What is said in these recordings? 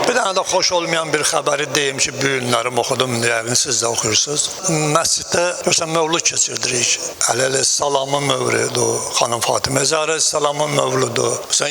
Bir dənə də xoş olmayan bir xəbəri deyim ki, bu günlərim oxudum, yəqin siz də oxuyursunuz. Məsciddə görsən mövlud keçirdirik. Əli əleyhissalamın mövludu, xanım Fatimə Zəhra əleyhissalamın mövludu,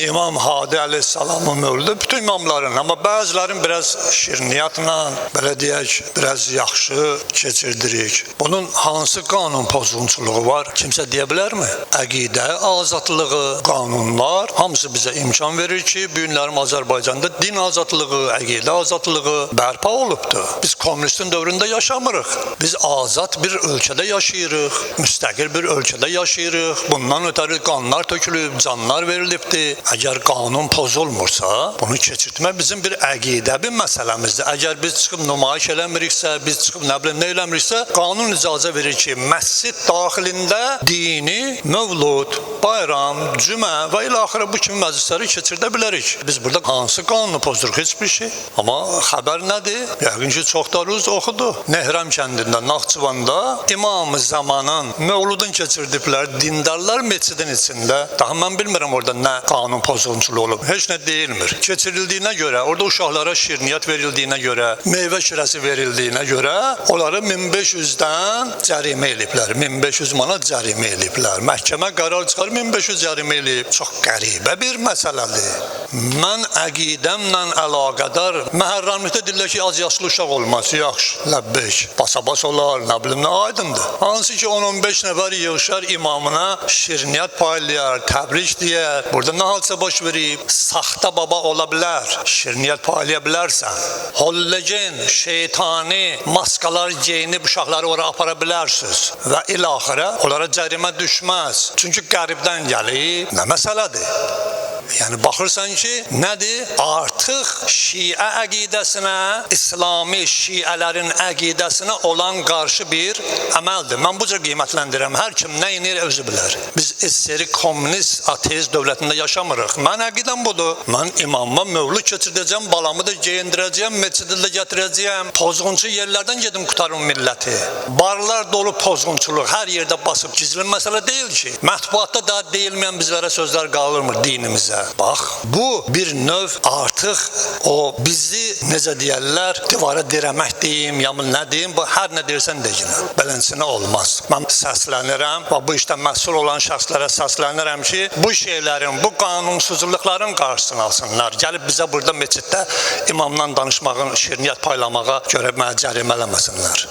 İmam Hadi əleyhissalamın mövludu, bütün imamların, amma bəzilərin biraz şirniyyatla, belə deyək, biraz yaxşı keçirdirik. Bunun hansı qanun pozunçuluğu var? Kimsə deyə bilərmi? Əqidə azadlığı, qanunlar hamısı bizə imkan verir ki, bu günlərim Azərbaycanda din azadlığı, əqidə azadlığı bərpa olubdur. Biz komünistin dövründə yaşamırıq. Biz azad bir ölkədə yaşayırıq, müstəqil bir ölkədə yaşayırıq. Bundan ötəri qanlar tökülüb, canlar verilibdir. Əgər qanun pozulmursa, bunu keçirtmək bizim bir əqidəvi məsələmizdir. Əgər biz çıxıb nümayiş eləmiriksə, biz çıxıb nə eləmiriksə, qanun icazə verir ki, məscid daxilində dini, mövlud, bayram, cümə və ilə axırı bu kimi məclisləri keçirdə bilərik. Biz burada hansı qanunu pozuruq? Hiçbir şey. Amma xəbər nədir? Yəqin ki, çoxlarınız oxudu. Nehram kəndində, Naxçıvanda İmam-ı Zamanın mövludun keçirdikləri dindarlar meçidin içində. Daha mən bilmirəm orada nə qanun pozunçuluğu olub. Heç nə deyilmir. Keçirildiyinə görə, orada uşaqlara şirniyyat verildiyinə görə, meyvə şirəsi verildiyinə görə onları 1500-dən cərimə eliblər. 1500 manat cərimə eliblər. Məhkəmə qərar çıxar 1500 cərimə elib. Çox qəribə bir məsələdir. Mən əqidəmlə əlaqədar məhərrəmlikdə deyirlər ki, az yaşlı uşaq olmaz. Yaxşı, ləbbeyk. Basa-bas olar, nə bilim, nə aydındır. Hansı ki, 10-15 nəfər yığışar imamına şirniyyat paylayar, təbrik deyər. Burada nə halsa baş verib, saxta baba ola bilər, şirniyyat paylaya bilərsən. Hollogen, şeytani, maskalar geyinib uşaqları oraya apara bilərsiniz. Və ilaxirə onlara cərimə düşməz. Çünki qəribdən gəlib, nə məsələdir? Yəni baxırsan ki, nədir? Artıq Şiə əqidəsinə, İslami Şiələrin əqidəsinə olan qarşı bir əməldir. Mən bu cür qiymətləndirəm. Hər kim nə inir özü bilər. Biz eseri kommunist, ateist dövlətində yaşamırıq. Mən əqidəm budur. Mən imamıma mövlud keçirdəcəm, balamı da geyindirəcəm, meçidi də gətirəcəm. Pozğunçu yerlərdən gedim qutarım milləti. Barlar dolu pozğunçuluq. Hər yerdə basıb gizli məsələ deyil ki. Mətbuatda daha deyilməyən bizlərə sözlər qalırmır dinimizə. Bax, bu bir növ artıq o bizi, necə deyərlər, divara dirəmək deyim, yamın nə deyim, bu hər nə deyirsən deyinə. Beləsinə olmaz. Mən səslənirəm və bu işdə məsul olan şəxslərə səslənirəm ki, bu şeylərin, bu qanunsuzluqların qarşısını alsınlar. Gəlib bizə burada meçiddə imamdan danışmağın, şirniyyat paylamağa görə mənə cərimələməsinlər.